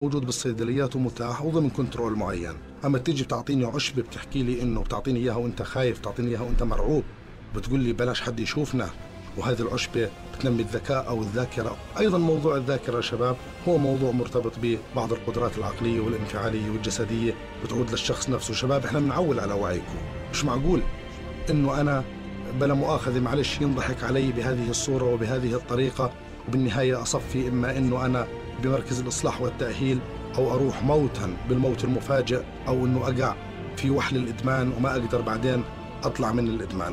موجود بالصيدليات ومتاح وضمن كنترول معين. اما تيجي بتعطيني عشبه بتحكي لي انه بتعطيني اياها وانت خايف، بتعطيني اياها وانت مرعوب، بتقول لي بلاش حد يشوفنا، وهذه العشبه بتنمي الذكاء او الذاكره. ايضا موضوع الذاكره يا شباب هو موضوع مرتبط ببعض القدرات العقليه والانفعاليه والجسديه بتعود للشخص نفسه. شباب احنا بنعول على وعيكم، مش معقول انه انا بلا مؤاخذه معلش ينضحك علي بهذه الصوره وبهذه الطريقه، وبالنهايه اصفي اما انه انا بمركز الاصلاح والتاهيل او اروح موتا بالموت المفاجئ، او انه اقع في وحل الادمان وما اقدر بعدين اطلع من الادمان.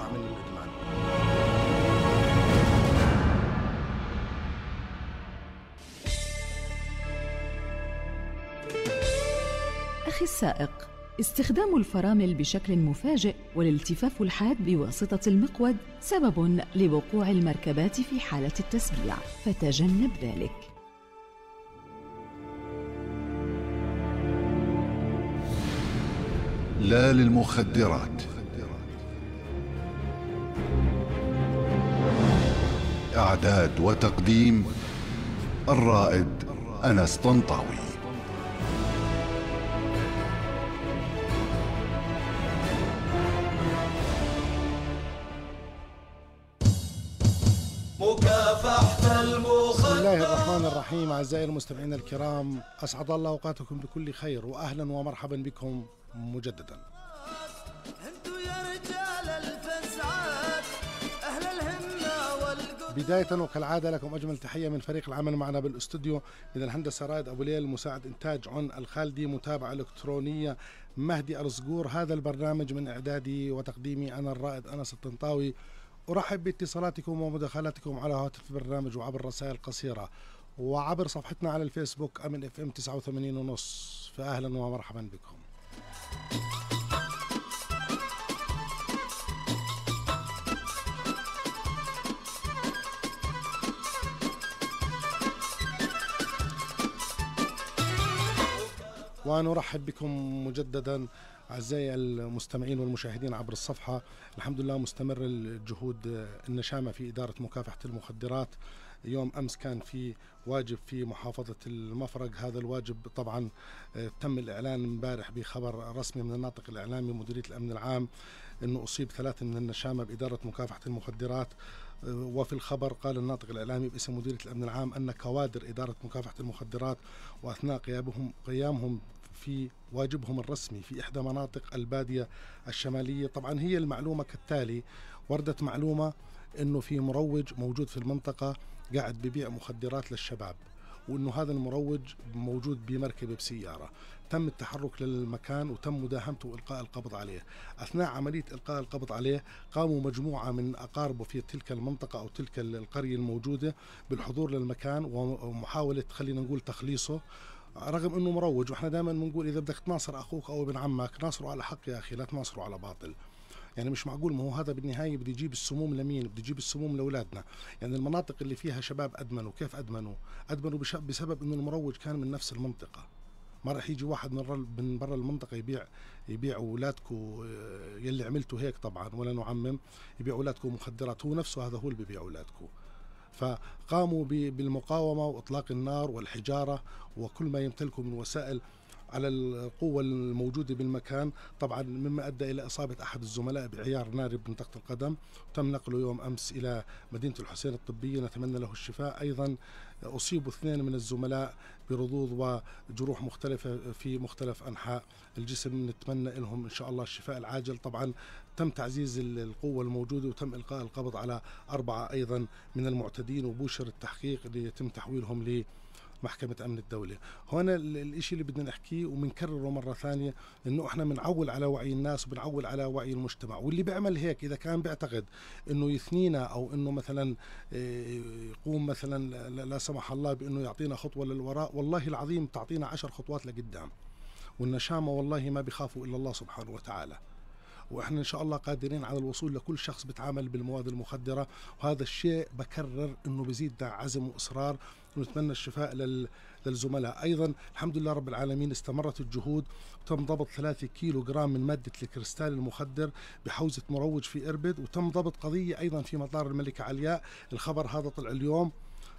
أخي السائق، استخدام الفرامل بشكل مفاجئ والالتفاف الحاد بواسطة المقود سبب لوقوع المركبات في حالة التسبيع، فتجنب ذلك. لا للمخدرات. إعداد وتقديم الرائد أنس طنطاوي. بسم الله الرحمن الرحيم. أعزائي المستمعين الكرام، أسعد الله أوقاتكم بكل خير، وأهلا ومرحبا بكم مجددا. بداية وكالعادة لكم أجمل تحية من فريق العمل معنا بالاستوديو، من الهندسة رائد أبو ليل، مساعد إنتاج عن الخالدي، متابعة إلكترونية مهدي الصقور. هذا البرنامج من إعدادي وتقديمي أنا الرائد أنس الطنطاوي. أرحب باتصالاتكم ومداخلاتكم على هاتف البرنامج وعبر رسائل قصيرة وعبر صفحتنا على الفيسبوك أمن FM 89.5. فأهلا ومرحبا بكم. ونرحب بكم مجددا أعزائي المستمعين والمشاهدين عبر الصفحة. الحمد لله مستمر الجهود النشامة في إدارة مكافحة المخدرات. يوم أمس كان في واجب في محافظة المفرق. هذا الواجب طبعا تم الإعلان امبارح بخبر رسمي من الناطق الإعلامي مديرية الأمن العام أنه أصيب 3 من النشامة بإدارة مكافحة المخدرات. وفي الخبر قال الناطق الإعلامي باسم مديرية الأمن العام أن كوادر إدارة مكافحة المخدرات وأثناء قيامهم في واجبهم الرسمي في إحدى مناطق البادية الشمالية. طبعا هي المعلومة كالتالي: وردت معلومة أنه في مروج موجود في المنطقة قاعد ببيع مخدرات للشباب، وأنه هذا المروج موجود بمركبة بسيارة. تم التحرك للمكان وتم مداهمته وإلقاء القبض عليه. أثناء عملية إلقاء القبض عليه قاموا مجموعة من أقاربه في تلك المنطقة أو تلك القرية الموجودة بالحضور للمكان ومحاولة خلينا نقول تخليصه، رغم انه مروج. واحنا دائما بنقول اذا بدك تناصر اخوك او ابن عمك ناصره على حق يا اخي، لا تناصره على باطل. يعني مش معقول، ما هو هذا بالنهايه بده يجيب السموم لمين؟ بده يجيب السموم لاولادنا. يعني المناطق اللي فيها شباب ادمنوا، كيف ادمنوا؟ ادمنوا بسبب انه المروج كان من نفس المنطقه. ما راح يجي واحد من برا المنطقه يبيع اولادكم يلي عملتوا هيك طبعا ولا نعمم، يبيع اولادكم مخدرات. هو نفسه هذا هو اللي بيبيع اولادكم. فقاموا بالمقاومة وإطلاق النار والحجارة وكل ما يمتلكه من وسائل على القوة الموجودة بالمكان، طبعا مما أدى إلى إصابة أحد الزملاء بعيار ناري بمنطقة القدم. تم نقله يوم أمس إلى مدينة الحسين الطبية، نتمنى له الشفاء. أيضا أصيبوا 2 من الزملاء برضوض وجروح مختلفة في مختلف أنحاء الجسم، نتمنى لهم إن شاء الله الشفاء العاجل. طبعا تم تعزيز القوة الموجودة وتم إلقاء القبض على 4 أيضا من المعتدين، وبوشر التحقيق اللي يتم تحويلهم لمحكمة أمن الدولة. هنا الإشي اللي بدنا نحكيه ومنكرره مرة ثانية، إنه إحنا بنعول على وعي الناس وبنعول على وعي المجتمع. واللي بيعمل هيك إذا كان بيعتقد إنه يثنينا أو إنه مثلا يقوم مثلا لا سمح الله بإنه يعطينا خطوة للوراء، والله العظيم تعطينا 10 خطوات لقدام. والنشامة والله ما بيخافوا إلا الله سبحانه وتعالى، واحنا ان شاء الله قادرين على الوصول لكل شخص بيتعامل بالمواد المخدره. وهذا الشيء بكرر انه بزيدنا عزم واصرار، ونتمنى الشفاء للزملاء. ايضا الحمد لله رب العالمين استمرت الجهود، وتم ضبط 3 كيلو جرام من ماده الكريستال المخدر بحوزه مروج في اربد. وتم ضبط قضيه ايضا في مطار الملكه علياء. الخبر هذا طلع اليوم،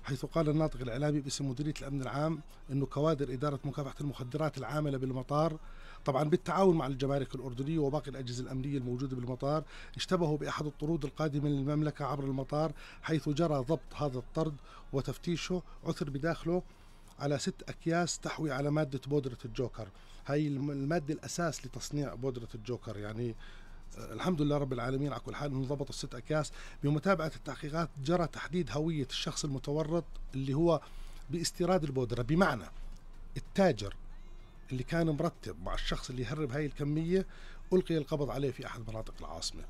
حيث قال الناطق الإعلامي باسم مديرية الأمن العام أنه كوادر إدارة مكافحة المخدرات العاملة بالمطار طبعا بالتعاون مع الجمارك الأردنية وباقي الأجهزة الأمنية الموجودة بالمطار اشتبهوا بأحد الطرود القادمة للمملكة عبر المطار، حيث جرى ضبط هذا الطرد وتفتيشه. عثر بداخله على 6 أكياس تحوي على مادة بودرة الجوكر. هاي المادة الأساس لتصنيع بودرة الجوكر. يعني الحمد لله رب العالمين على كل حال انه ضبطوا 6 أكياس. بمتابعة التحقيقات جرى تحديد هوية الشخص المتورط اللي هو باستيراد البودرة، بمعنى التاجر اللي كان مرتب مع الشخص اللي يهرب هاي الكمية ألقي القبض عليه في أحد مناطق العاصمة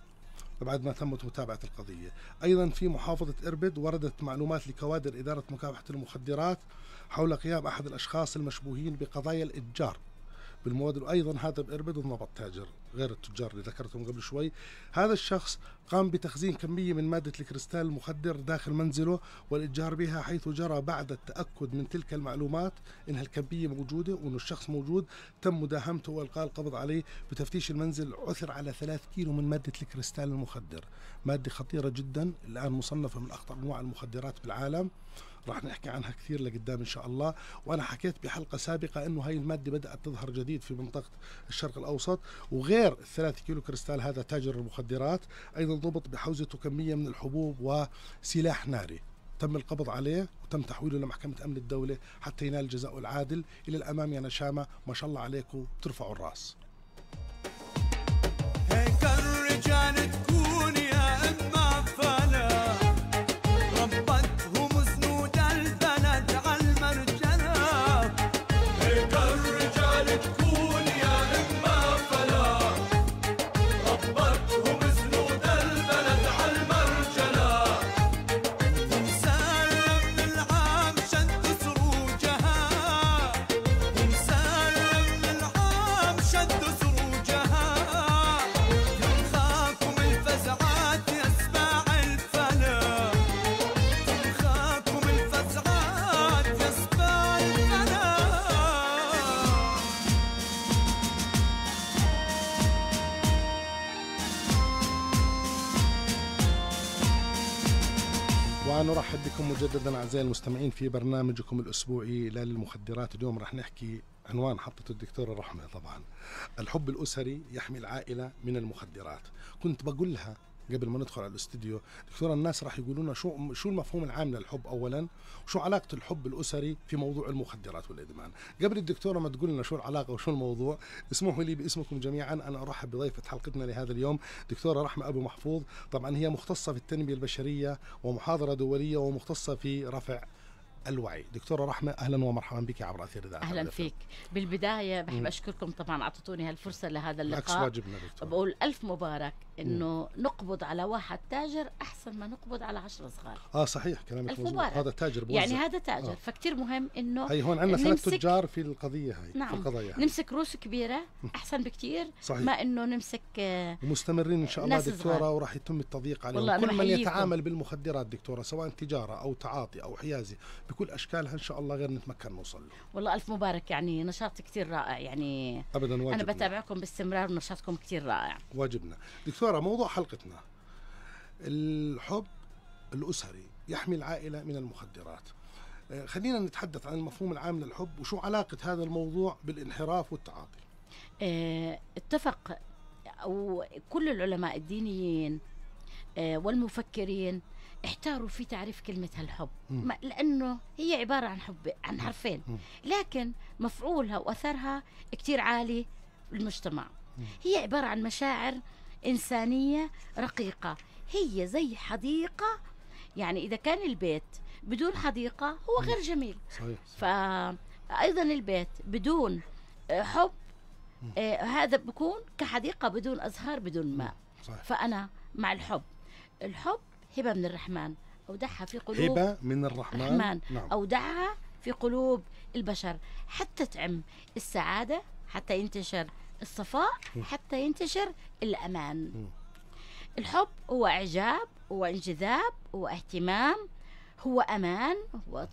بعد ما تمت متابعة القضية. أيضا في محافظة إربد وردت معلومات لكوادر إدارة مكافحة المخدرات حول قيام أحد الأشخاص المشبوهين بقضايا الإتجار بالمواد، وأيضا هذا بإربد انضبط تاجر غير التجار اللي ذكرتهم قبل شوي. هذا الشخص قام بتخزين كمية من مادة الكريستال المخدر داخل منزله والإتجار بها، حيث جرى بعد التأكد من تلك المعلومات إنها الكمية موجودة وإنه الشخص موجود تم مداهمته وإلقاء القبض عليه. بتفتيش المنزل عثر على 3 كيلو من مادة الكريستال المخدر، مادة خطيرة جدا الآن مصنفة من أخطر أنواع المخدرات بالعالم. راح نحكي عنها كثير لقدام إن شاء الله. وأنا حكيت بحلقة سابقة أنه هاي المادة بدأت تظهر جديد في منطقة الشرق الأوسط. وغير 3 كيلو كريستال هذا تاجر المخدرات أيضا ضبط بحوزته كمية من الحبوب وسلاح ناري، تم القبض عليه وتم تحويله لمحكمة أمن الدولة حتى ينال جزاءه العادل. إلى الأمام يا نشامة، ما شاء الله عليكم ترفعوا الرأس. هيك الرجال تكون يا إما فلا ربتهم سنود البلد عالمرجلة. هيك الرجال تكون يا إما فلا ربتهم سنود البلد عالمرجلة. ومسالم من العام شد سروجها، ومسالم من العام شد سروجها. ونرحب بكم مجددا أعزائي المستمعين في برنامجكم الأسبوعي لا للمخدرات. اليوم رح نحكي عنوان حطته الدكتورة رحمة طبعا، الحب الأسري يحمي العائلة من المخدرات. كنت بقول لها قبل ما ندخل على الاستوديو دكتورة الناس راح يقولون شو المفهوم العام للحب أولا، وشو علاقة الحب الأسري في موضوع المخدرات والإدمان. قبل الدكتورة ما تقول لنا شو العلاقة وشو الموضوع، اسمحوا لي باسمكم جميعا أنا أرحب بضيفة حلقتنا لهذا اليوم دكتورة رحمة أبو محفوظ. طبعا هي مختصة في التنمية البشرية ومحاضرة دولية ومختصة في رفع الوعي. دكتورة رحمة أهلا ومرحبا بك عبر أثير إذاعة أهلا فيك. بالبداية بحب أشكركم طبعا أعطيتوني هالفرصة لهذا اللقاء. واجبنا دكتورة. بقول ألف مبارك إنه نقبض على 1 تاجر أحسن ما نقبض على 10 صغار. صحيح كلامك مظبوط. هذا تاجر بوزع. يعني هذا تاجر فكتير مهم إنه هي هون عندنا 3 تجار في القضية هاي. نعم. في القضايا نمسك روس كبيرة أحسن بكتير صحيح. ما إنه نمسك ومستمرين إن شاء الله دكتورة صغار. وراح يتم التضييق عليهم كل من يتعامل بالمخدرات دكتورة سواء تجارة أو تعاطي أو حيازة بكل أشكالها إن شاء الله غير نتمكن نوصل له. والله ألف مبارك، يعني نشاط كتير رائع. يعني أبدا واجبنا. أنا بتابعكم باستمرار ونشاطكم كتير رائع. واجبنا. دكتورة موضوع حلقتنا الحب الأسري يحمي العائلة من المخدرات. خلينا نتحدث عن المفهوم العام للحب وشو علاقة هذا الموضوع بالانحراف والتعاطي. اتفق أو كل العلماء الدينيين والمفكرين احتاروا في تعريف كلمة هالحب لأنه هي عبارة عن حرفين لكن مفعولها وأثرها كتير عالي في المجتمع. هي عبارة عن مشاعر إنسانية رقيقة، هي زي حديقة. يعني إذا كان البيت بدون حديقة هو غير جميل. صحيح. فأيضا البيت بدون حب هذا بيكون كحديقة بدون أزهار بدون ماء. صحيح. فأنا مع الحب. الحب هبة من الرحمن أودعها في قلوب هبة من الرحمن. نعم. أودعها في قلوب البشر حتى تعم السعادة، حتى ينتشر الصفاء، حتى ينتشر الأمان. الحب هو إعجاب، هو انجذاب، هو اهتمام، هو أمان، هو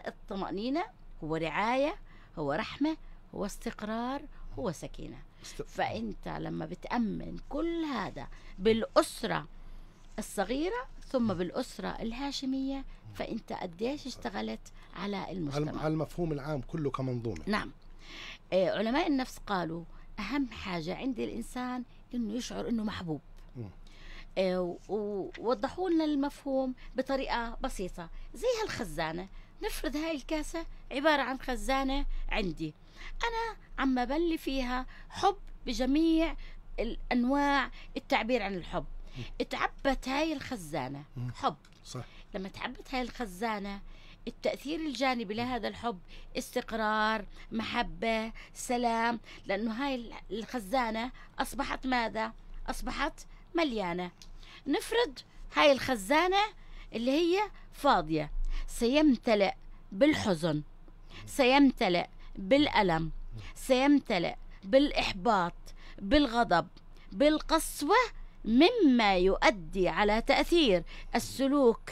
الطمأنينة، هو رعاية، هو رحمة، هو استقرار، هو سكينة. فأنت لما بتأمن كل هذا بالأسرة الصغيرة ثم بالأسرة الهاشمية، فأنت قديش اشتغلت على المجتمع، على المفهوم العام كله كمنظومة. نعم. علماء النفس قالوا أهم حاجة عند الإنسان إنه يشعر إنه محبوب. ووضحوا لنا المفهوم بطريقة بسيطة زي هالخزانة. نفرض هاي الكاسة عبارة عن خزانة عندي، أنا عم بلي فيها حب بجميع الأنواع التعبير عن الحب. اتعبت هاي الخزانة حب، صح. لما تعبت هاي الخزانة التأثير الجانبي لهذا الحب استقرار، محبة، سلام، لأنه هاي الخزانة أصبحت ماذا؟ أصبحت مليانة. نفرض هاي الخزانة اللي هي فاضية سيمتلئ بالحزن، سيمتلئ بالألم، سيمتلئ بالإحباط، بالغضب، بالقسوة، مما يؤدي على تأثير السلوك،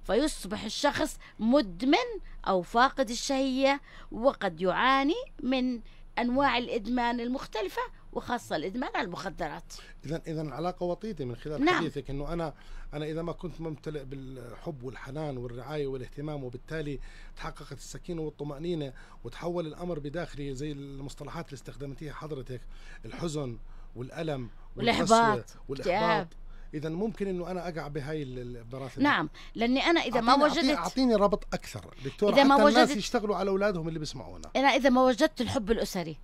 فيصبح الشخص مدمن أو فاقد الشهية، وقد يعاني من أنواع الإدمان المختلفة وخاصة الإدمان على المخدرات. إذا العلاقة وطيدة من خلال نعم. حديثك، إنه أنا إذا ما كنت ممتلئ بالحب والحنان والرعاية والاهتمام، وبالتالي تحققت السكينة والطمأنينة وتحول الأمر بداخلي زي المصطلحات اللي استخدمتيها حضرتك، الحزن والألم والإحباط والإحباط، إذا ممكن إنه أنا أقع بهاي البراثن. نعم، لأني أنا إذا ما وجدت، أعطيني ربط أكثر دكتور، إذا حتى ما الناس وجدت، يشتغلوا على أولادهم اللي بيسمعونا. أنا إذا ما وجدت الحب الأسري،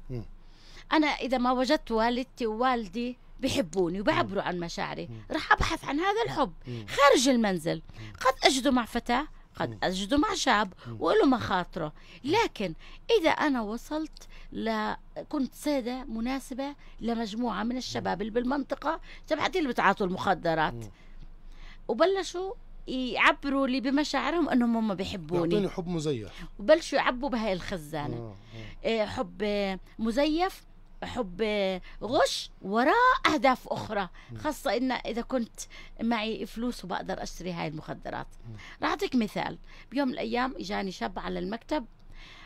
أنا إذا ما وجدت والدتي ووالدي بيحبوني وبيعبروا عن مشاعري، رح أبحث عن هذا الحب خارج المنزل. قد أجده مع فتاة، قد أجده مع شاب وله مخاطره، لكن إذا أنا وصلت كنت سادة مناسبة لمجموعة من الشباب اللي بالمنطقة تبعتي اللي بتعاطوا المخدرات، وبلشوا يعبروا لي بمشاعرهم أنهم هم بيحبوني، يعطوني حب مزيف، وبلشوا يعبوا بهاي الخزانة. حب مزيف، حب غش وراء أهداف أخرى، خاصة إن إذا كنت معي فلوس وبقدر أشتري هاي المخدرات. راح أعطيك مثال. بيوم من الأيام إجاني شاب على المكتب،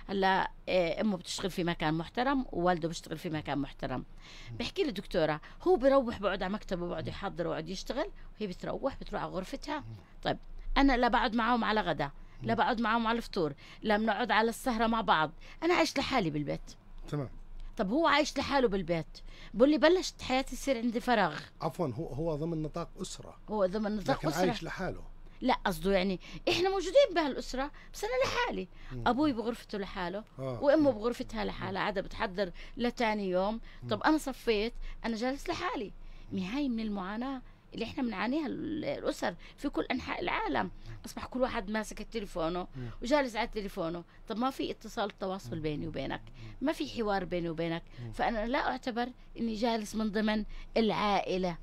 هلا أمه بتشتغل في مكان محترم ووالده بيشتغل في مكان محترم. بحكي لي دكتورة، هو بروح بقعد على مكتبه وبقعد يحضر وبقعد يشتغل، وهي بتروح على غرفتها. طيب أنا لا بقعد معهم على غدا، لا بقعد معهم على الفطور، لا بنقعد على السهرة مع بعض، أنا عايش لحالي بالبيت. تمام. طب هو عايش لحاله بالبيت، بقول لي بلشت حياتي يصير عندي فراغ. عفوا، هو ضمن نطاق أسرة، هو ضمن نطاق لكن أسرة، عايش لحاله. لا قصده يعني احنا موجودين بهالأسرة بس انا لحالي. ابوي بغرفته لحاله وامه بغرفتها لحالها، عادة بتحضر لتاني يوم. طب انا صفيت، انا جالس لحالي. هاي من المعاناة اللي احنا بنعانيها الأسر في كل أنحاء العالم. أصبح كل واحد ماسك تليفونه وجالس على تليفونه. طب ما في اتصال تواصل بيني وبينك، ما في حوار بيني وبينك، فأنا لا أعتبر إني جالس من ضمن العائلة.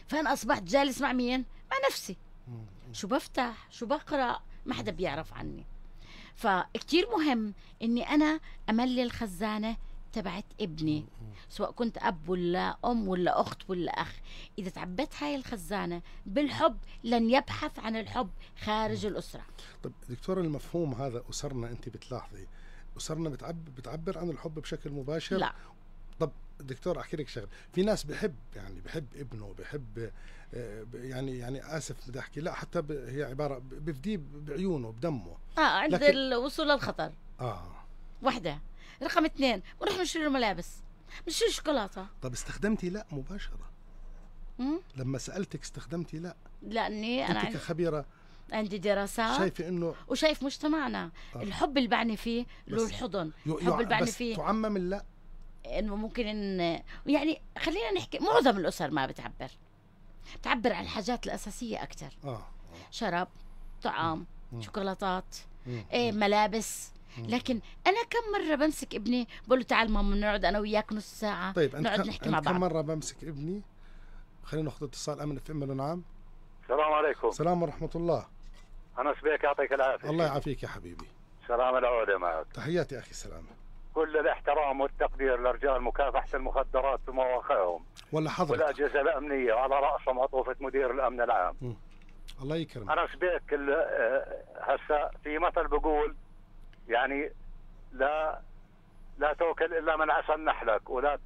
فأنا أصبحت جالس مع مين؟ مع نفسي. شو بفتح، شو بقرأ، ما حدا بيعرف عني. فكتير مهم إني أنا أملي الخزانة تبعت ابني، سواء كنت أب ولا أم ولا أخت ولا أخ. إذا تعبت هاي الخزانة بالحب لن يبحث عن الحب خارج الأسرة. طب دكتور، المفهوم هذا أسرنا، أنت بتلاحظي أسرنا بتعبر عن الحب بشكل مباشر؟ لا. طب دكتور أحكي لك شغله، في ناس بحب ابنه، بحب يعني آسف بدي أحكي، لا حتى هي عبارة بفديه بعيونه بدمه عند الوصول للخطر. واحدة. رقم 2 ونروح نشتري له ملابس، نشتري شوكولاتة. طب استخدمتي لا مباشرة؟ لما سألتك استخدمتي لا؟ لأني أنا أنت كخبيرة عندي دراسات، شايفة إنه وشايف مجتمعنا الحب اللي بعني فيه له الحضن، الحب اللي بعني فيه تعمم لا، إنه ممكن إن يعني خلينا نحكي معظم الأسر ما بتعبر عن الحاجات الأساسية أكتر. شراب، طعام، شوكولاتات، ملابس. لكن أنا كم مرة بمسك ابني بقول له تعال ماما نقعد أنا وياك نص ساعة. طيب نقعد نحكي مع بعض. كم مرة بمسك ابني؟ خلينا ناخذ اتصال. أمن في أمل. نعم. السلام عليكم. السلام ورحمة الله. أنس بيك يعطيك العافية. الله يعافيك يا حبيبي. سلام العودة معك. تحياتي أخي. سلام. كل الاحترام والتقدير لرجال مكافحة المخدرات ومواقعهم ولا حضرتك والأجهزة الأمنية، وعلى رأسهم عطوفة مدير الأمن العام. الله يكرمك. أنس بيك هسا في مثل بقول يعني لا توكل إلا من عسى نحلك، ولا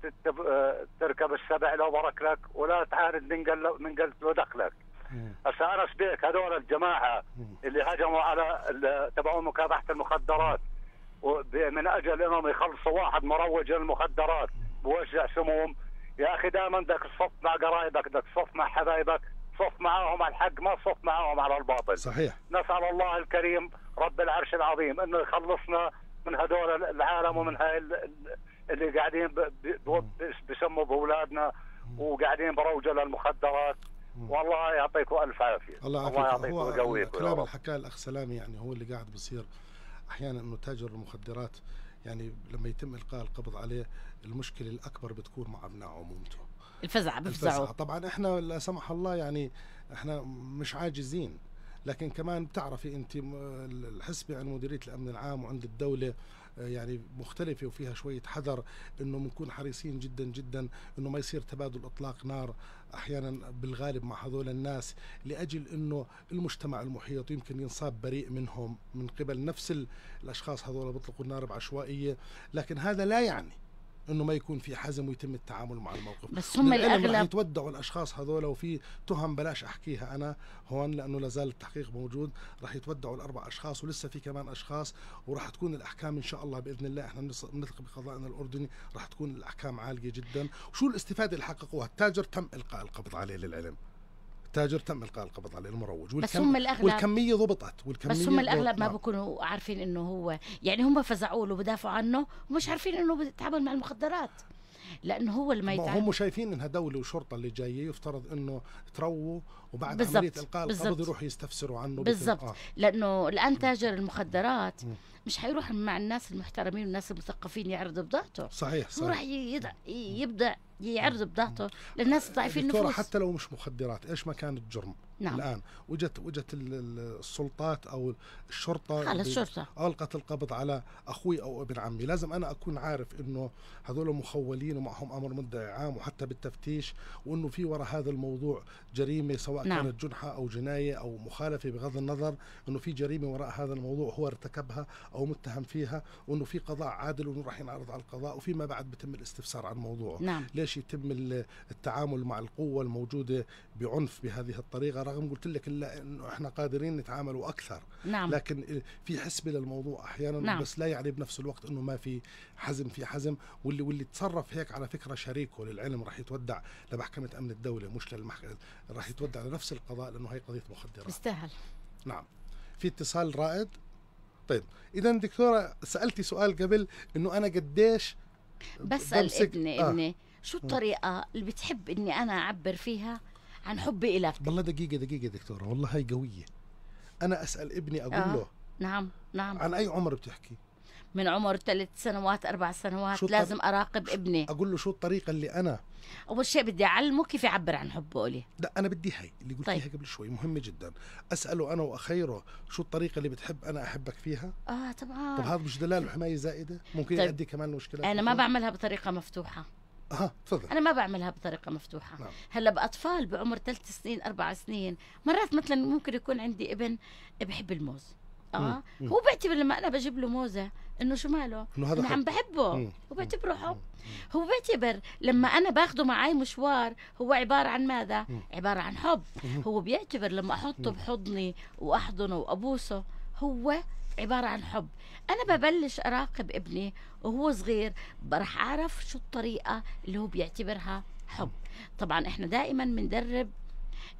تركب السبع لو برك لك، ولا تعاند من قلت له دخلك. هسه أنا سبيك هذول الجماعة اللي هجموا على تبعون مكافحة المخدرات من أجل أنهم يخلصوا واحد مروج للمخدرات بوزع سموم. يا أخي دائما بدك تصف مع قرايبك، بدك تصف مع حبايبك، صف معاهم على الحق، ما تصف معاهم على الباطل. صحيح. نسأل الله الكريم رب العرش العظيم انه يخلصنا من هذول العالم ومن هاي اللي قاعدين بسموا باولادنا وقاعدين بروجوا للمخدرات. والله يعطيكم الف عافيه. الله يعطيكم ويقويكم. الكلام اللي حكاه الاخ سلامي يعني هو اللي قاعد بصير احيانا، انه تاجر المخدرات يعني لما يتم القاء القبض عليه المشكله الاكبر بتكون مع ابناء عمومته، الفزعه بفزعوا. طبعا احنا لا سمح الله يعني احنا مش عاجزين، لكن كمان بتعرفي انت الحسبة عند مديرية الامن العام وعند الدولة يعني مختلفة وفيها شوية حذر، انه بنكون حريصين جدا جدا انه ما يصير تبادل اطلاق نار احيانا بالغالب مع هذول الناس، لاجل انه المجتمع المحيط يمكن ينصاب بريء منهم من قبل نفس الاشخاص هذول بيطلقوا النار بعشوائية، لكن هذا لا يعني انه ما يكون في حزم ويتم التعامل مع الموقف. بس هم الاغلب رح يتودعوا الاشخاص هذول، وفي تهم بلاش احكيها انا هون لانه لا زال التحقيق موجود، رح يتودعوا الاربع اشخاص ولسه في كمان اشخاص، وراح تكون الاحكام ان شاء الله باذن الله، احنا بنثق بقضائنا الاردني، راح تكون الاحكام عاليه جدا. وشو الاستفاده اللي حققوها؟ التاجر تم القاء القبض عليه للعلم، التاجر تم القاء القبض عليه المروج، بس هم الأغلب والكميه ضبطت، بس هم الاغلب ما بيكونوا عارفين انه هو يعني هم فزعوا له بدافعوا عنه ومش عارفين انه بيتعامل مع المخدرات، لانه هو اللي ما يتعامل. هم شايفين انها دوله وشرطه اللي جايه يفترض انه ترووا وبعد بالزبط. عمليه القاء القبض يروحوا يستفسروا عنه بالضبط. لانه الان تاجر المخدرات مش حيروح مع الناس المحترمين والناس المثقفين يعرض بضاعته. صحيح. هو راح يبدأ يعرض بضاعته للناس ضعيفين النفوس. حتى لو مش مخدرات، ايش ما كان الجرم. نعم. الان وجت السلطات او الشرطه الشرطه القت القبض على اخوي او ابن عمي، لازم انا اكون عارف انه هذول مخولين ومعهم امر مدعي عام وحتى بالتفتيش، وانه في وراء هذا الموضوع جريمه سواء نعم. كانت جنحه او جنايه او مخالفه، بغض النظر انه في جريمه وراء هذا الموضوع هو ارتكبها او متهم فيها، وانه في قضاء عادل وانه راح ينعرض على القضاء، وفيما بعد بتم الاستفسار عن موضوعه. نعم. ليش يتم التعامل مع القوه الموجوده بعنف بهذه الطريقه، رغم قلت لك انه احنا قادرين نتعامل واكثر. نعم. لكن في حسبه للموضوع احيانا. نعم. بس لا يعني بنفس الوقت انه ما في حزم، في حزم، واللي تصرف هيك على فكره شريكه للعلم راح يتودع لمحكمه امن الدوله، مش للمحكمه، راح يتودع لنفس القضاء، لانه هي قضيه مخدرات. يستاهل. نعم. في اتصال رائد. طيب اذا دكتوره سالتي سؤال قبل انه انا قديش بسال ابني شو الطريقه اللي بتحب اني انا اعبر فيها عن حبي إلك؟ والله دقيقة دكتورة، والله هاي قوية. أنا أسأل ابني أقول له نعم. عن أي عمر بتحكي؟ من عمر 3 سنوات 4 سنوات لازم أراقب ابني. أقول له شو الطريقة اللي أنا أول شيء بدي أعلمه كيف يعبر عن حبه لي. لا أنا بدي هاي اللي قلتيها طيب. قبل شوي مهمة جدا، أسأله أنا وأخيره شو الطريقة اللي بتحب أنا أحبك فيها. طبعا. طب هذا مش دلال وحماية زائدة ممكن طيب. يؤدي كمان مشكلات. أنا ما بعملها بطريقة مفتوحة. تفضل. أنا ما بعملها بطريقة مفتوحة. نعم. هلا بأطفال بعمر 3 سنين 4 سنين مرات مثلا ممكن يكون عندي ابن بحب الموز. هو بيعتبر لما أنا بجيب له موزة إنه شو ماله؟ إنه هذا عم بحبه. هو بيعتبره حب. هو بيعتبر لما أنا باخده معي مشوار هو عبارة عن ماذا؟ عبارة عن حب. هو بيعتبر لما أحطه بحضني وأحضنه وأبوسه هو عبارة عن حب. أنا ببلش أراقب ابني وهو صغير، برح أعرف شو الطريقة اللي هو بيعتبرها حب. طبعا إحنا دائما بندرب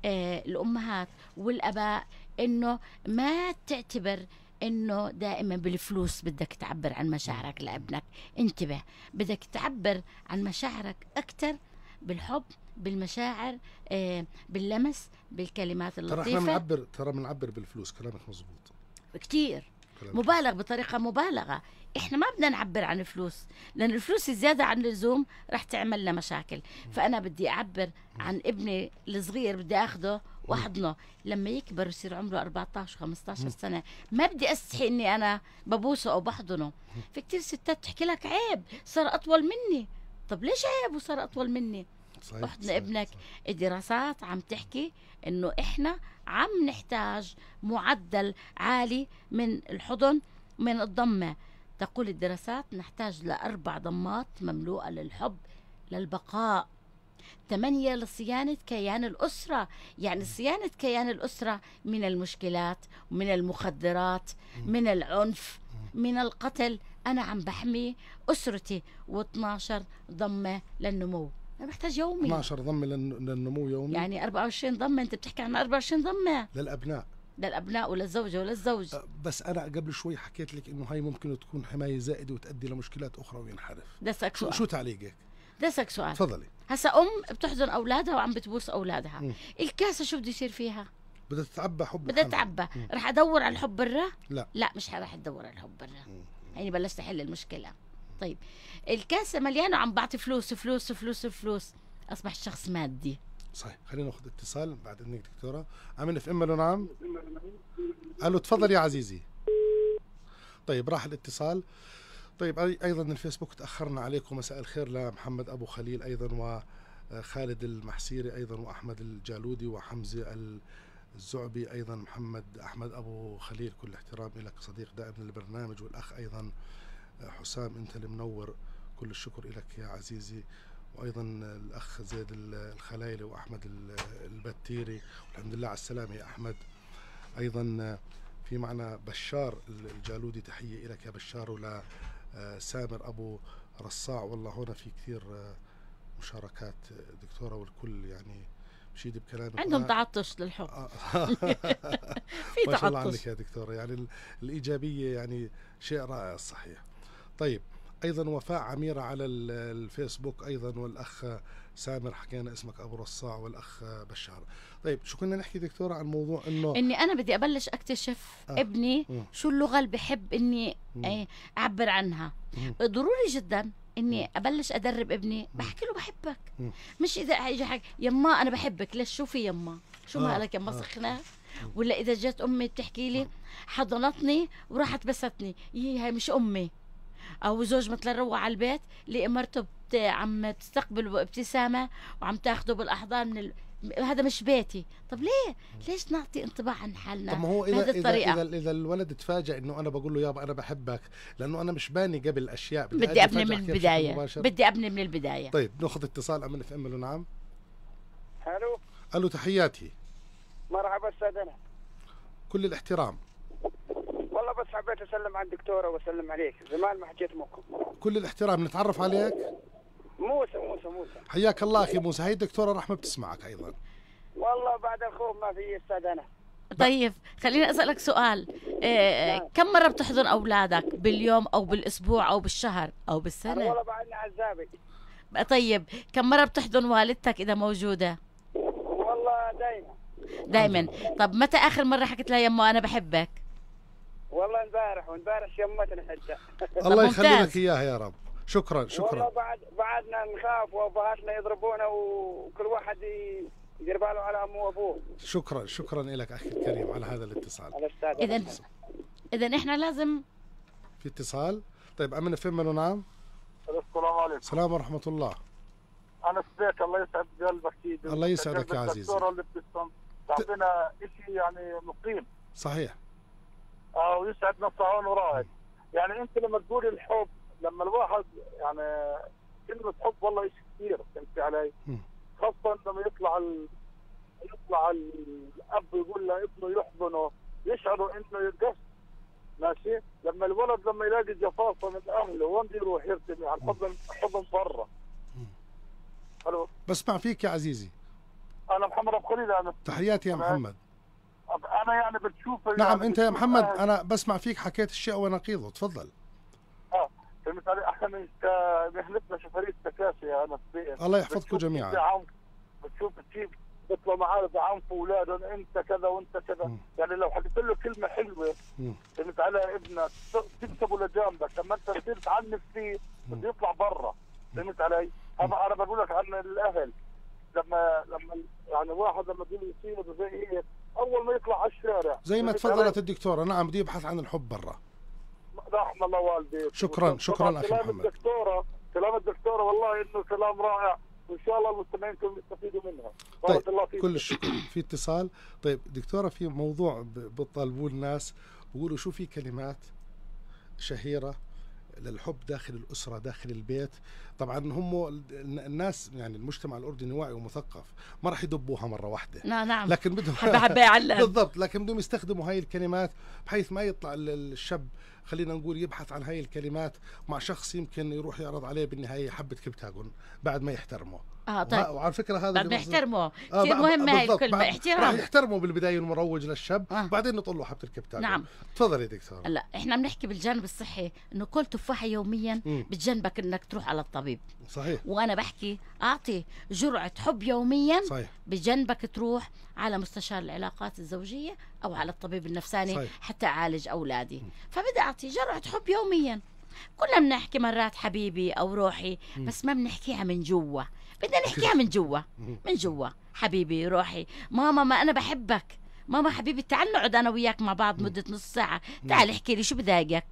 الأمهات والأباء إنه ما تعتبر إنه دائما بالفلوس بدك تعبر عن مشاعرك لابنك. انتبه، بدك تعبر عن مشاعرك أكتر بالحب، بالمشاعر، باللمس، بالكلمات اللطيفة. ترى بنعبر بالفلوس، كلامك مزبوط كتير، مبالغ بطريقة مبالغة. إحنا ما بدنا نعبر عن الفلوس، لأن الفلوس الزيادة عن اللزوم رح تعمل لنا مشاكل. فأنا بدي أعبر عن ابني الصغير، بدي أخده وأحضنه لما يكبر يصير عمره 14 15 سنة، ما بدي أستحي إني أنا ببوسه أو بحضنه. في كتير ستات تحكي لك عيب صار أطول مني. طب ليش عيب وصار أطول مني؟ احضن ابنك. الدراسات عم تحكي إنه إحنا عم نحتاج معدل عالي من الحضن، من الضمة. تقول الدراسات نحتاج ل4 ضمات مملوءة للحب للبقاء. 8 لصيانة كيان الأسرة، يعني صيانة كيان الأسرة من المشكلات، من المخدرات، من العنف، من القتل. أنا عم بحمي أسرتي. و12 ضمة للنمو، أنا بحتاج يومي 12 ضمة للنمو يومي، يعني 24 ضمة. أنت بتحكي عن 24 ضمة للأبناء وللزوجة وللزوج. بس أنا قبل شوي حكيت لك إنه هاي ممكن تكون حماية زائدة وتؤدي لمشكلات أخرى وينحرف. دسك سؤال. شو تعليقك؟ دسك سؤال. تفضلي. هسا بتحضن أولادها وعم بتبوس أولادها، الكاسة شو بده يصير فيها؟ بدها تتعبى حب، بدها تتعبى. رح أدور على الحب برا؟ لا مش رح أدور على الحب برا. يعني بلشت أحل المشكلة. طيب الكاسة مليانة وعم بعطي فلوس فلوس فلوس فلوس، أصبح شخص مادي. صحيح. خلينا ناخذ اتصال بعد إذنك دكتورة. عم في أمله. نعم. ألو تفضل يا عزيزي. طيب راح الاتصال. طيب أيضا الفيسبوك تأخرنا عليكم. مساء الخير لمحمد أبو خليل أيضا، وخالد المحسيري أيضا، وأحمد الجالودي، وحمزة الزعبي أيضا، أحمد أبو خليل، كل احترام لك صديق دائم للبرنامج، والأخ أيضا حسام أنت المنور، كل الشكر لك يا عزيزي، وأيضا الأخ زيد الخلايلي، وأحمد البتيري، والحمد لله على السلامة يا أحمد. أيضا في معنا بشار الجالودي، تحية لك يا بشار، ولا سامر أبو رصاع. والله هنا في كثير مشاركات دكتورة، والكل يعني بشيد بكلامك، عندهم تعطش للحب. في ما شاء الله تعطش عنك يا دكتورة، يعني الإيجابية يعني شيء رائع الصحيح. طيب أيضا وفاء عميرة على الفيسبوك أيضا، والأخ سامر حكينا اسمك أبو رصاع، والأخ بشار. طيب شو كنا نحكي دكتورة عن موضوع إني أنا بدي أبلش أكتشف ابني شو اللغة اللي بحب إني أعبر عنها. ضروري جدا إني أبلش أدرب ابني، بحكي له بحبك، مش إذا إجا حكي يما أنا بحبك، ليش شو في يما، شو مالك يما سخنة، ولا إذا جت أمي بتحكي لي حضنتني وراحت بستني، هاي مش أمي. أو زوج مثلا روح على البيت لقي مرته عم تستقبل بابتسامة وعم تاخده بالأحضان هذا مش بيتي. طب ليش نعطي انطباع عن حالنا؟ طب ما هو إذا الولد تفاجأ إنه أنا بقول له يابا أنا بحبك، لأنه أنا مش باني قبل الأشياء، بدي أبني من البداية. طيب ناخذ اتصال. أمن في أمله. نعم. ألو تحياتي. مرحبا أستاذنا. كل الاحترام. والله بس حبيت أسلم على الدكتورة وأسلم عليك، زمان ما حكيت معكم. كل الاحترام. نتعرف عليك. موسى. حياك الله أخي موسى. هاي الدكتورة رحمة بتسمعك أيضا. والله بعد الخوف ما في أستاذنا. طيب خليني أسألك سؤال. كم مرة بتحضن أولادك باليوم أو بالأسبوع أو بالشهر أو بالسنة؟ والله بعدنا عزابي. طيب كم مرة بتحضن والدتك إذا موجودة؟ والله دايما. طب متى آخر مرة حكيت لها يما أنا بحبك؟ والله امبارح شمتنا حتى. الله يخلي لك إياها يا رب. شكرا. والله بعدنا نخاف وأبهاتنا يضربونا وكل واحد يدير باله على أمه وأبوه. شكرا لك أخي الكريم على هذا الاتصال. إذا إحنا لازم في اتصال. طيب أمن في منه. نعم. السلام عليكم. السلام ورحمة الله. أنا سبيك. الله يسعد قلبك سيدي. الله يسعدك يا عزيزي. الدكتورة اللي تعطينا شيء يعني مقيم. صحيح. ويسعد نصهان وراعد. يعني أنت لما تقول الحب، لما الواحد يعني كلمة حب والله شيء كثير، فهمت علي؟ خاصة لما يطلع الأب يقول لابنه يحضنه، يشعروا إنه يقص. ماشي. لما الولد لما يلاقي جفافة من أهله وين يروح يرتمي على الحضن برا. الو. بسمع فيك يا عزيزي. أنا محمد أبو خليل. أنا تحياتي يا محمد. أنا يعني بتشوف نعم يعني أنت يا محمد أنا بسمع فيك، حكيت الشيء ونقيضه. تفضل. فهمت علي. احنا مهنتنا شفرية تكاسي. أنا الله يحفظكم جميعا. بتشوف كيف بيطلعوا معاه بعنفوا أولادهم، أنت كذا وأنت كذا. يعني لو حكيت له كلمة حلوة فهمت علي ابنك تكتبه لجنبك، لما أنت تصير تعنف فيه بده يطلع برا. فهمت علي؟ أنا بقول لك عن الأهل، لما يعني واحد لما بده يصير زي هيك أول ما يطلع على الشارع زي ما تفضلت الدكتورة. نعم بده يبحث عن الحب برا. رحم الله والديك. شكرا أخي محمد. كلام الدكتورة والله إنه كلام رائع، وإن شاء الله المستمعين كلهم يستفيدوا منها. طيب الله فيك. كل الشكر. في اتصال. طيب دكتورة في موضوع بيطالبوا الناس، بيقولوا شو في كلمات شهيرة للحب داخل الأسرة داخل البيت. طبعا هم الناس يعني المجتمع الأردني واعي ومثقف، ما راح يدبوها مرة واحدة. نعم، لكن بدهم حبة يعلم. بالضبط، لكن بدهم يستخدموا هاي الكلمات بحيث ما يطلع الشاب خلينا نقول يبحث عن هاي الكلمات مع شخص يمكن يروح يعرض عليه بالنهاية حبة كبتاجون بعد ما يحترمه. طيب. وعلى فكرة هذا بعد ما يحترمه كثير مهمة هاي الكلمة، احترام. راح يحترمه بالبداية المروج للشاب، بعدين نطل له حبة الكبتاجون. نعم. تفضل يا دكتور. هلا احنا بنحكي بالجانب الصحي انه كل تفاحة يوميا بتجنبك انك تروح على الطبيب. صحيح. وانا بحكي اعطي جرعة حب يوميا. صحيح. بجنبك تروح على مستشار العلاقات الزوجية او على الطبيب النفساني. صحيح. حتى اعالج اولادي. فبدي اعطي جرعة حب يوميا. كلنا بنحكي مرات حبيبي او روحي، بس ما بنحكيها من جوا، بدنا نحكيها من جوا. من جوا حبيبي روحي، ماما ما انا بحبك، ماما حبيبي تعال نقعد انا وياك مع بعض مدة نص ساعة، تعال احكي لي شو بضايقك،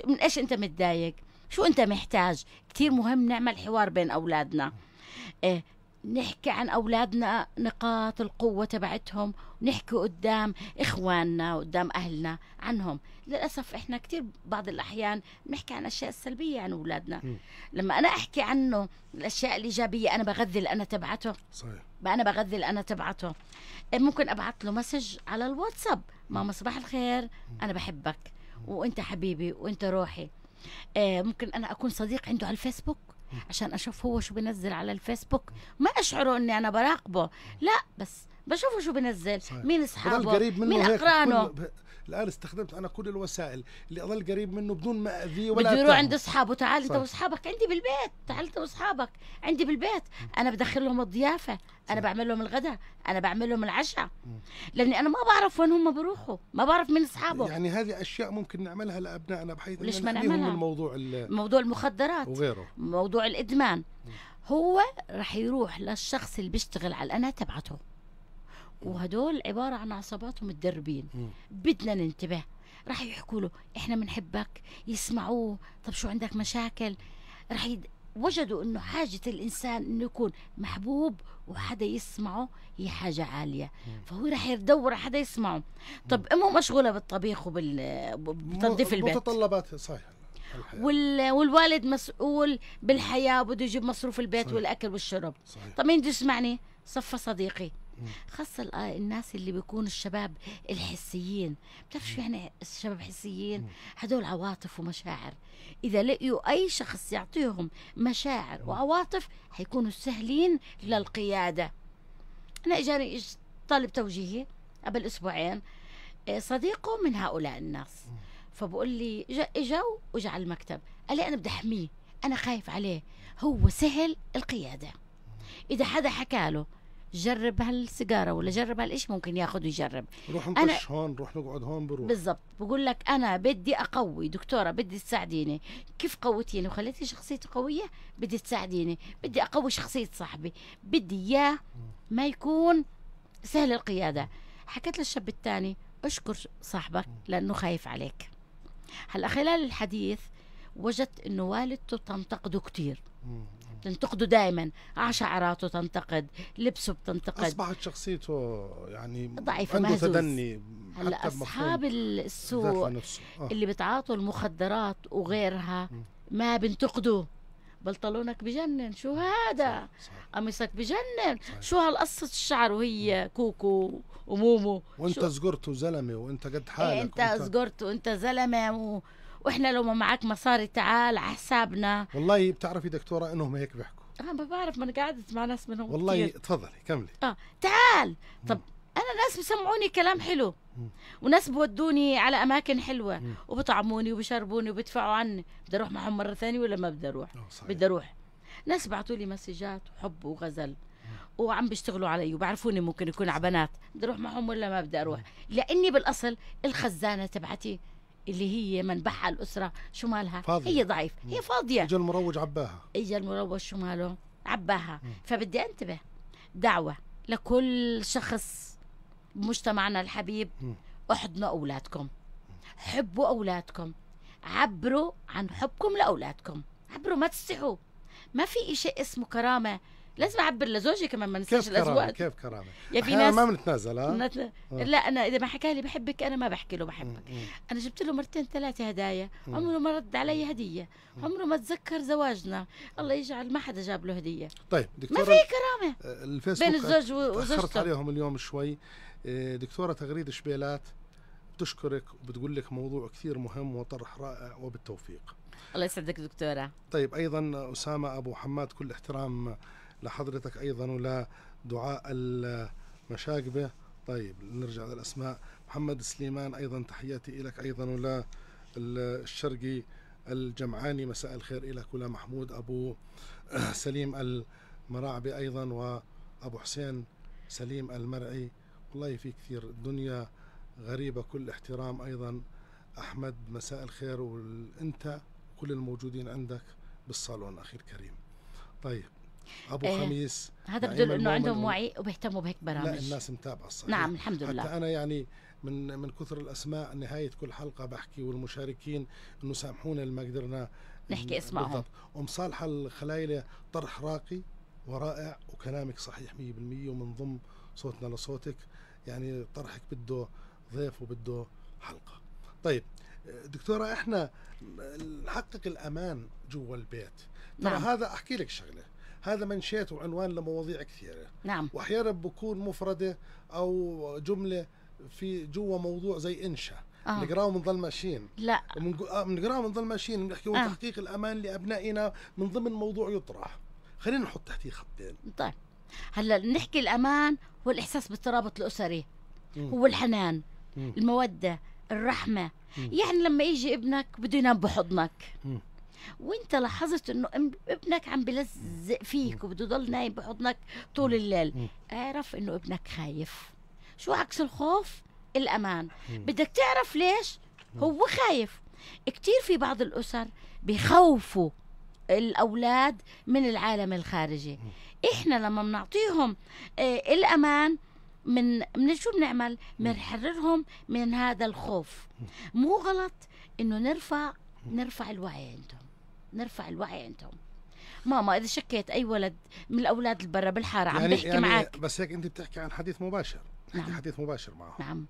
من ايش انت متضايق، شو انت محتاج. كتير مهم نعمل حوار بين اولادنا. نحكي عن أولادنا نقاط القوة تبعتهم، ونحكي قدام إخواننا وقدام أهلنا عنهم. للأسف إحنا كتير بعض الأحيان نحكي عن أشياء سلبية عن أولادنا. لما أنا أحكي عنه الأشياء الإيجابية أنا بغذي الأنا تبعته. صحيح. أنا بغذي الأنا تبعته. ممكن أبعت له مسج على الواتساب، ماما صباح الخير، أنا بحبك وأنت حبيبي وأنت روحي. ممكن أنا أكون صديق عنده على الفيسبوك عشان أشوف هو شو بنزل على الفيسبوك، ما أشعره أني أنا براقبه، لا بس بشوفه شو بنزل. صحيح. مين أصحابه، مين أقرانه. الآن استخدمت أنا كل الوسائل اللي أظل قريب منه بدون ما أذيه ولا بده يروح عند أصحابه. تعال أنت وأصحابك عندي بالبيت، تعال أنت وأصحابك عندي بالبيت، أنا بدخل لهم الضيافة، أنا بعمل لهم الغداء، أنا بعمل لهم العشاء، لأني أنا ما بعرف وين هم بروحوا، ما بعرف مين أصحابه. يعني هذه أشياء ممكن نعملها لأبنائنا بحيث ليش ما نعملها؟ موضوع المخدرات وغيره، موضوع الإدمان. هو رح يروح للشخص اللي بيشتغل على الأنا تبعته، وهدول عبارة عن عصابات ومتدربين. بدنا ننتبه. رح يحكوا له إحنا بنحبك، يسمعوه، طب شو عندك مشاكل، رح وجدوا إنه حاجة الإنسان إنه يكون محبوب وحدا يسمعه هي حاجة عالية، فهو رح يدور على حدا يسمعه. طب أمه مشغولة بالطبيخ وبتنظيف البيت، متطلبات. صحيح. والوالد مسؤول بالحياة، بده يجيب مصروف البيت. صحيح. والأكل والشرب. صحيح. طب مين بده يسمعني؟ صفى صديقي. خاصة الناس اللي بيكونوا الشباب الحسيين. بتعرف شو يعني الشباب حسيين؟ هدول عواطف ومشاعر. إذا لقيوا أي شخص يعطيهم مشاعر وعواطف حيكونوا سهلين للقيادة. أنا إجاني طالب توجيهي قبل أسبوعين، صديقه من هؤلاء الناس، فبقول لي إجا وجا على المكتب، قال لي أنا بدي أحميه، أنا خايف عليه، هو سهل القيادة. إذا حدا حكى له جرب هالسيجاره ولا جرب هالإيش ممكن ياخذ ويجرب. روح نطش هون، روح نقعد هون، بروح. بالضبط. بقول لك انا بدي اقوي دكتوره، بدي تساعديني. كيف قوتيني وخليتي شخصيتي قويه؟ بدي تساعديني، بدي اقوي شخصيه صاحبي، بدي اياه ما يكون سهل القياده. حكيت للشاب الثاني اشكر صاحبك لانه خايف عليك. هلا خلال الحديث وجدت انه والدته تنتقده كتير، تنتقده دائما، شعراته تنتقد، لبسه بتنتقد، اصبحت شخصيته يعني ضعيفه، عنده مهزوز. تدني. هلا اصحاب السوء اللي بتعاطوا المخدرات وغيرها ما بنتقدوا، بلطلونك بجنن، شو هذا؟ قميصك بجنن، شو هالقصة الشعر وهي كوكو ومومو، وانت زقرت وزلمه وانت قد حالك، انت زقرت وانت زلمه واحنا لو ما معك مصاري تعال على حسابنا. والله بتعرفي دكتوره انهم هيك بيحكوا. ما بعرف، ما انا قاعدة مع ناس منهم والله كتير. تفضلي كملي. تعال. طب انا ناس بسمعوني كلام حلو، وناس بودوني على اماكن حلوه، وبطعموني وبشربوني وبدفعوا عني، بدي اروح معهم مره ثانيه ولا ما بدي اروح؟ بدي اروح. ناس بعثوا لي مسجات وحب وغزل وعم بيشتغلوا علي وبعرفوني ممكن يكون على بنات، بدي اروح معهم ولا ما بدي اروح؟ لاني بالاصل الخزانه تبعتي اللي هي منبعها الاسره شو مالها؟ فاضية. هي ضعيف، هي فاضيه. اجى المروج عباها، اجى المروج شو ماله؟ عباها. فبدي انتبه. دعوه لكل شخص بمجتمعنا الحبيب، احضنوا اولادكم، حبوا اولادكم، عبروا عن حبكم لاولادكم، عبروا، ما تستحوا. ما في شيء اسمه كرامه لازم اعبر لزوجي كمان، ما كيف ننساش كرامة؟ الازواج. كيف كرامة؟ يا في أحياناً ناس ما بنتنازل. لا، انا اذا ما حكى لي بحبك انا ما بحكي له بحبك. انا جبت له مرتين ثلاثه هدايا، عمره ما رد علي هديه، عمره ما تذكر زواجنا، الله يجعل ما حدا جاب له هديه. طيب ما دكتورة، في كرامه الفيسبوك بين الزوج تأخرت وزوجته. عليهم اليوم شوي. دكتورة تغريد شبيلات بتشكرك وبتقول لك موضوع كثير مهم وطرح رائع وبالتوفيق. الله يسعدك دكتوره. طيب أيضا أسامة أبو حماد، كل احترام لحضرتك أيضا ولدعاء المشاقبة. طيب نرجع للأسماء. محمد سليمان أيضا تحياتي لك أيضا، ولا الشرقي الجمعاني مساء الخير لك، ولا محمود أبو سليم المراعبي أيضا، وأبو حسين سليم المرعي. والله في كثير، الدنيا غريبة، كل احترام أيضا. أحمد مساء الخير، وأنت كل الموجودين عندك بالصالون أخي الكريم. طيب أبو خميس، هذا بدل إنه عندهم وعي وبيهتموا بهيك برامج. لا الناس متابعة الصحيح. نعم الحمد لله. حتى أنا يعني من كثر الأسماء نهاية كل حلقة بحكي، والمشاركين إنه سامحونا اللي ما قدرنا نحكي اسمائهم. بالضبط. ومصالحة الخلايلة طرح راقي ورائع، وكلامك صحيح 100%، ومنضم صوتنا لصوتك. يعني طرحك بده ضيف وبده حلقة. طيب دكتورة، احنا نحقق الأمان جوا البيت. ترى نعم. هذا أحكي لك شغلة، هذا منشيت وعنوان لمواضيع كثيرة. نعم. وأحيانا بكون مفردة أو جملة في جوا موضوع زي إنشاء نقراه ونضل ماشيين. لا بنقراه ونضل ماشيين، بنحكي تحقيق الأمان لأبنائنا من ضمن موضوع يطرح. خلينا نحط تحتيه خطين. طيب هلا نحكي الأمان هو الإحساس بالترابط الأسري، هو الحنان، المودة، الرحمة. يعني لما يجي ابنك بده ينام بحضنك، وانت لاحظت انه ابنك عم بلزق فيك وبده يضل نايم بحضنك طول الليل، اعرف انه ابنك خايف. شو عكس الخوف؟ الأمان. بدك تعرف ليش هو خايف. كتير في بعض الأسر بيخوفوا الأولاد من العالم الخارجي. إحنا لما بنعطيهم الأمان من شو بنعمل؟ بنحررهم من هذا الخوف. مو غلط إنه نرفع الوعي عندهم، نرفع الوعي عندهم. ماما إذا شكيت أي ولد من الأولاد اللي برا بالحارة عم بيحكي معك، بس هيك أنت بتحكي عن حديث مباشر. نعم. حديث مباشر معه. نعم،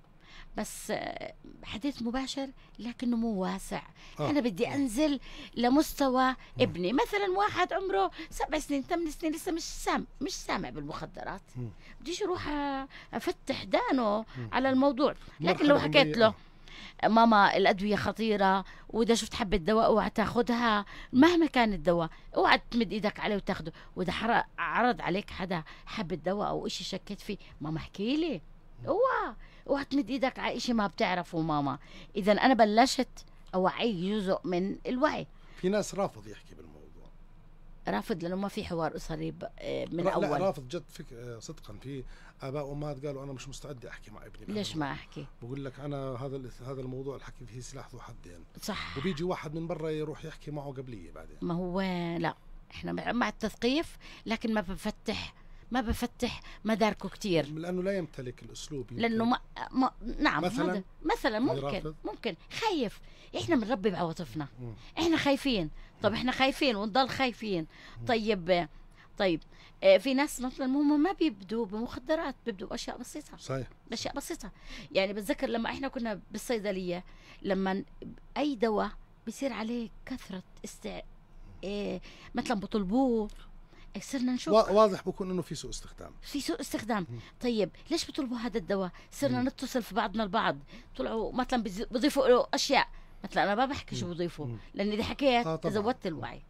بس حديث مباشر لكنه مو واسع. أنا بدي أنزل لمستوى ابني. مثلا واحد عمره 7 سنين 8 سنين لسه مش سامع بالمخدرات، بديش أروح أفتح دانه على الموضوع. لكن لو حكيت له ماما الأدوية خطيرة، وإذا شفت حبة دواء اوعى تاخدها مهما كان الدواء، اوعى تمد ايدك عليه وتاخده. وإذا عرض عليك حدا حبة دواء أو إشي شكيت فيه، ماما احكي لي، اوعى تمد ايدك على إشي ما بتعرفه ماما. إذا أنا بلشت أوعي جزء من الوعي. في ناس رافض يحكي بالموضوع، رافض لأنه ما في حوار أسري من لا أول. لا رافض جد صدقا. في آباء وأمهات قالوا أنا مش مستعد أحكي مع ابني. ليش ما أحكي؟ بقول لك أنا هذا الموضوع الحكي فيه سلاح ذو حدين. صح. وبيجي واحد من برا يروح يحكي معه قبلية بعدين. ما هو لا، إحنا مع التثقيف، لكن ما بفتح مداركه كتير، لأنه لا يمتلك الأسلوب. لأنه نعم مثلا ممكن خايف. إحنا بنربي بعواطفنا. إحنا خايفين. طب إحنا خايفين ونضل خايفين. طيب في ناس مثلا هم ما بيبدوا بمخدرات، بيبدوا بأشياء بسيطة. صحيح. أشياء بسيطة. يعني بتذكر لما إحنا كنا بالصيدلية، لما أي دواء بيصير عليه كثرة مثلا بطلبوه، صرنا نشوف واضح بكون انه في سوء استخدام. طيب ليش بيطلبوا هذا الدواء؟ صرنا نتصل في بعضنا البعض، طلعوا مثلا بيضيفوا له اشياء. مثلا انا ما بحكي شو بضيفوا، لاني اذا حكيت زودت الوعي.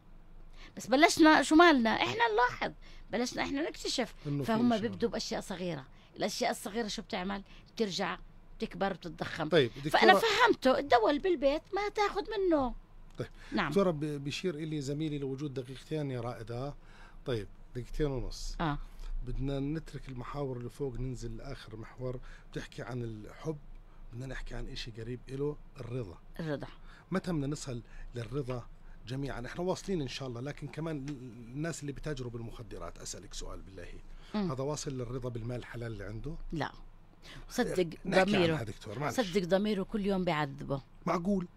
بس بلشنا شو مالنا احنا نلاحظ، بلشنا احنا نكتشف. فهم بيبدوا باشياء صغيره. الاشياء الصغيره شو بتعمل؟ بترجع تكبر وتتضخم. طيب فانا فهمته الدواء اللي بالبيت ما تاخذ منه. طيب نعم. دكتورة بيشير لي زميلي لوجود دقيقتين يا رائدة. طيب 2.5 دقيقة. بدنا نترك المحاور اللي فوق، ننزل لآخر محور بتحكي عن الحب. بدنا نحكي عن إشي قريب إله، الرضا. متى بدنا نصل للرضا جميعا؟ احنا واصلين إن شاء الله، لكن كمان الناس اللي بتاجروا بالمخدرات، أسألك سؤال بالله، هذا واصل للرضا بالمال الحلال اللي عنده؟ لا، صدق ضميره. صدق ضميره كل يوم بيعذبه. معقول؟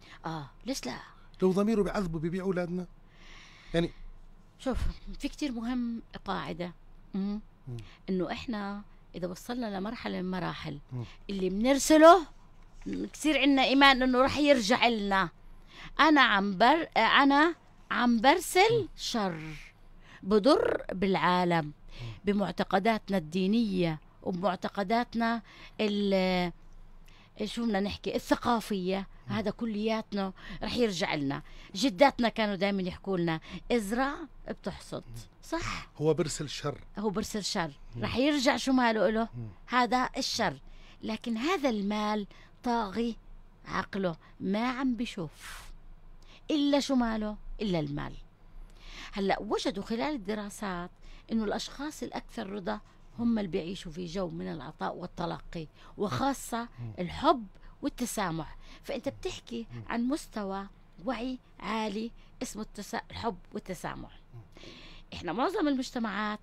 ليش لا؟ لو ضميره بيعذبه بيبيع أولادنا يعني. شوف، في كتير مهم قاعدة إنه إحنا إذا وصلنا لمرحلة من المراحل اللي بنرسله كثير عنا إيمان إنه رح يرجع لنا. أنا عم برسل شر بضر بالعالم بمعتقداتنا الدينية وبمعتقداتنا شو بدنا نحكي الثقافية. هذا كلياتنا رح يرجع لنا. جداتنا كانوا دائما يحكوا لنا ازرع بتحصد، صح؟ هو برسل شر، رح يرجع شو ماله له؟ هذا الشر. لكن هذا المال طاغي عقله، ما عم بشوف إلا شو ماله؟ إلا المال. هلأ وجدوا خلال الدراسات إنه الأشخاص الأكثر رضا هم اللي بيعيشوا في جو من العطاء والتلقي، وخاصة الحب والتسامح. فأنت بتحكي عن مستوى وعي عالي اسمه الحب والتسامح. إحنا معظم المجتمعات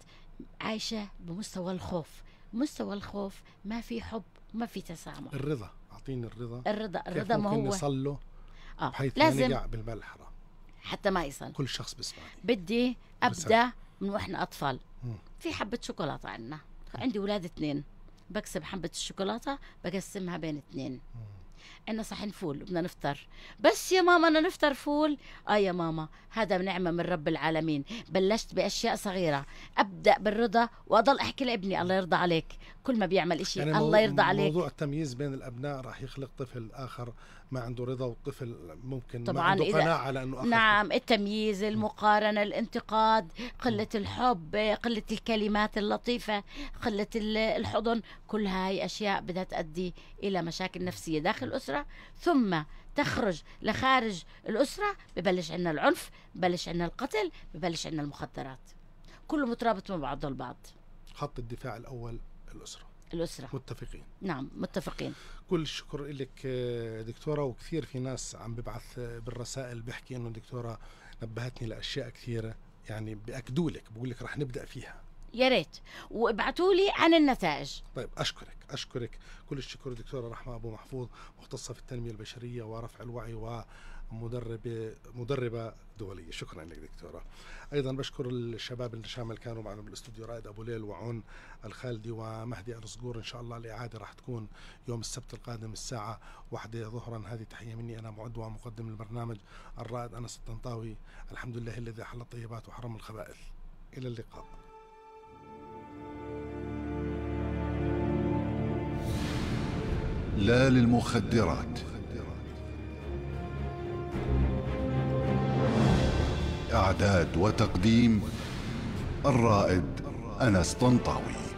عايشة بمستوى الخوف. مستوى الخوف ما في حب، ما في تسامح. الرضا، أعطيني الرضا. الرضا ما هو يصل له بحيث لازم لا يقع بالمال الحرام حتى ما يصل. كل شخص بيسمعني بدي أبدأ من وإحنا أطفال. في حبة شوكولاتة عندي ولاد 2، بكسب حبة الشوكولاتة بقسمها بين 2. عندنا صحن فول بدنا نفطر، بس يا ماما أنا نفطر فول. يا ماما هذا نعمة من رب العالمين. بلشت بأشياء صغيرة، أبدأ بالرضا وأضل أحكي لابني الله يرضى عليك. كل ما بيعمل إشي يعني الله يرضى عليك. موضوع التمييز بين الأبناء راح يخلق طفل آخر ما عنده رضا، والطفل ممكن طبعاً ما عنده قناعة على أنه أخر. نعم، التمييز، المقارنة، الانتقاد، قلة الحب، قلة الكلمات اللطيفة، قلة الحضن، كل هاي أشياء بدها تؤدي إلى مشاكل نفسية داخل الأسرة، ثم تخرج لخارج الأسرة. ببلش عنا العنف، ببلش عنا القتل، ببلش عنا المخدرات. كله مترابط مع بعضه البعض. خط الدفاع الأول الأسرة. متفقين؟ نعم متفقين. كل الشكر لك دكتورة. وكثير في ناس عم ببعث بالرسائل بحكي إنه دكتورة نبهتني لأشياء كثيرة، يعني بأكدوا لك، بقول لك رح نبدأ فيها. يا ريت وابعتوا لي عن النتائج. طيب أشكرك كل الشكر دكتورة رحمة أبو محفوظ، مختصة في التنمية البشرية ورفع الوعي ومدربة دولية. شكرا لك دكتورة. أيضا بشكر الشباب النشامة اللي كانوا معنا بالاستوديو، رائد أبو ليل وعون الخالدي ومهدي الصقور. إن شاء الله الإعادة راح تكون يوم السبت القادم الساعة 1 ظهرا. هذه تحية مني أنا معد ومقدم البرنامج الرائد أنس الطنطاوي. الحمد لله الذي حل الطيبات وحرم الخبائث. إلى اللقاء. لا للمخدرات. إعداد وتقديم الرائد أنس طنطاوي.